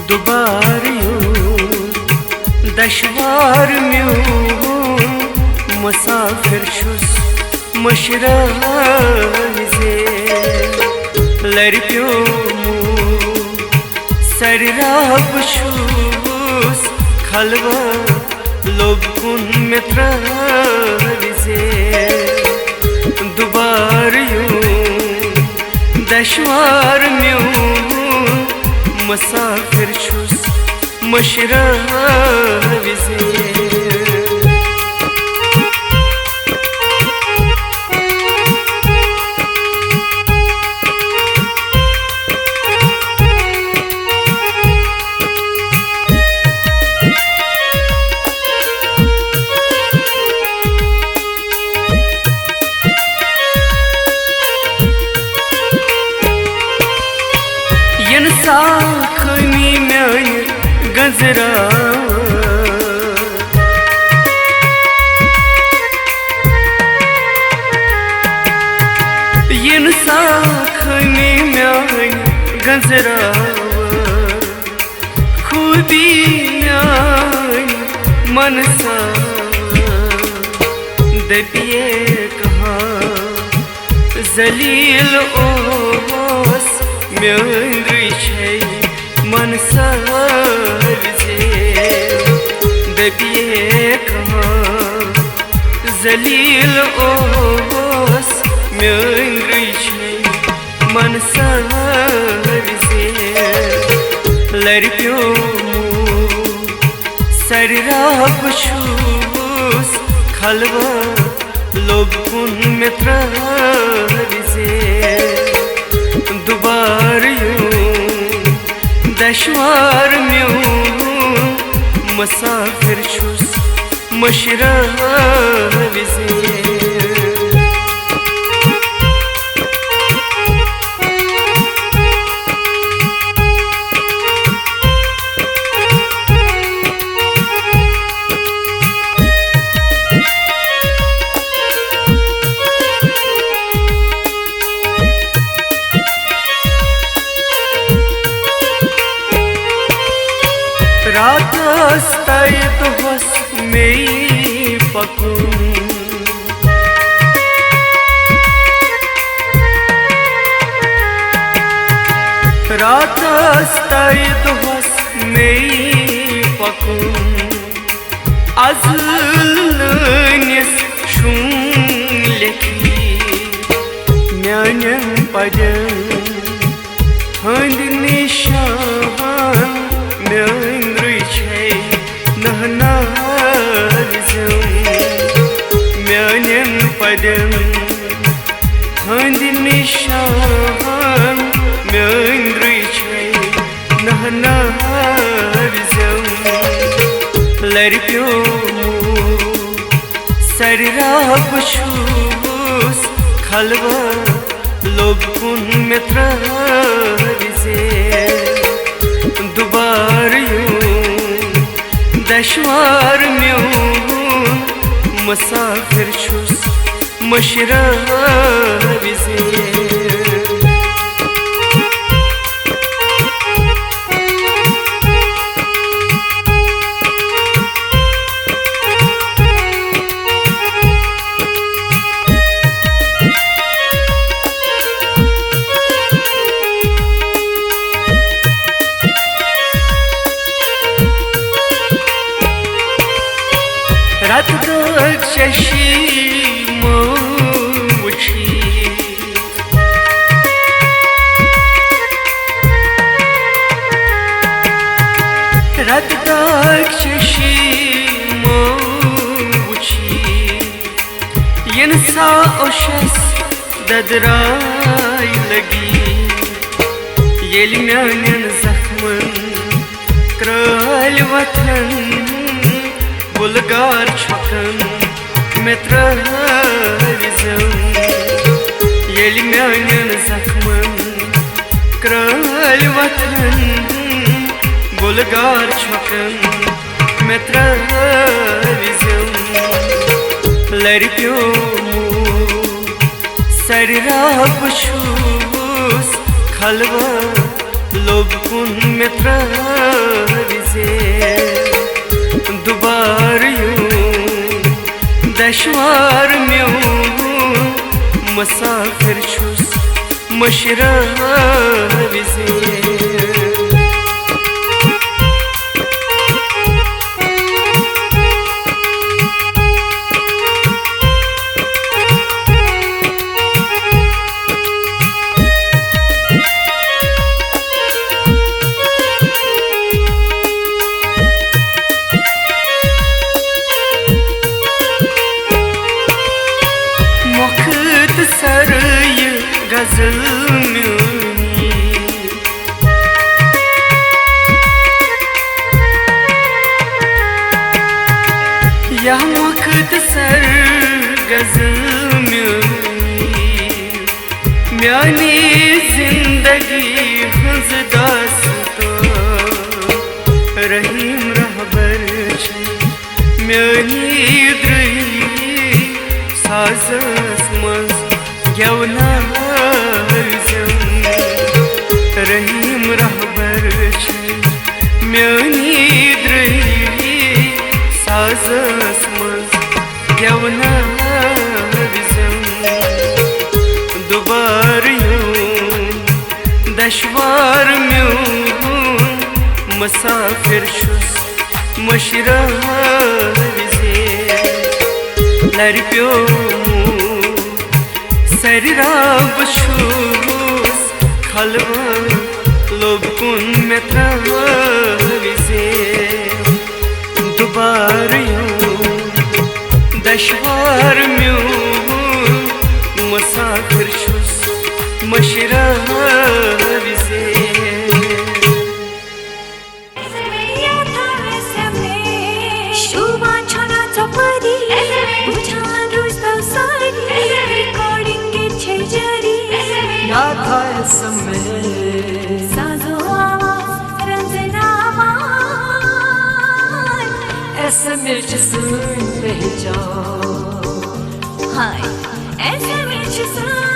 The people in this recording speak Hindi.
दुबार यूं दशवार म्यूं मुसाफिर छुस मशराज़े लड़कियों सरराब छुस खलवा लोबकुन मित्राज़े दुबार यूं दशवार म्यूं मुसाफिर छुस मशराज़े साखनी म्यान गजरा यन साखनी म्यान गजरा खूबी म्यान मनसा दबिए कहा जलील ओस म्यांद्री मनसाज़े दबिए कहाँ जलील ओस म्यांद्री मनसाज़े लड़कियों सरराब छुस खलवा लोबकुन मित्राज़े दुबार दशवार म्यूं मुसाफिर छुस मशराज़े रात अस्ताई तो बस मेरी पकुन रात अस्ताई तो बस मेरी पकुन अज़लनिस शुं लेखी म्यानन पदन हंद निशान म्यांद्री म्यानन पदन हंद निशान म्यांद्री लड़कियों सरराब छुस खलवा लोबकुन मित्राज़े दुबार दशवार म्यूं मुसाफिर छुस मशराज़े रात तक शशि मोची रात तक शशि मोची यनसा ओशस ददराई लगी येल म्यानन जख्मन क्रल वतन बुलगार छकन मित्राज़म येल म्यानन जख्मन क्रल वतन बुलगार छकन मित्राज़म लड़कियों सरराब छुस खलवा लोबकुन में त्रविजे दुबार यूं दशवार म्यूं मुसाफिर छुस मशराविजे सरय गजल म्यूनी यह वक्त सर गजल म्यूनी म्यानी जिंदगी हंस दास्तो रहीम रहबर म्यानी द्रही साजस मज गेवना रहीम रहबर म्यानी द्रही साजस मज गेवना दुबार यूं दशवार म्यूं मुसाफिर छुस मशराविजे लरप्यो सरिराब छुस खलवा लोबकुन में त्रविजे दुबार यूं दशवार म्यूं मुसाफिर छुस मशराविजे SMS सुन पहचान हाय SMS सुन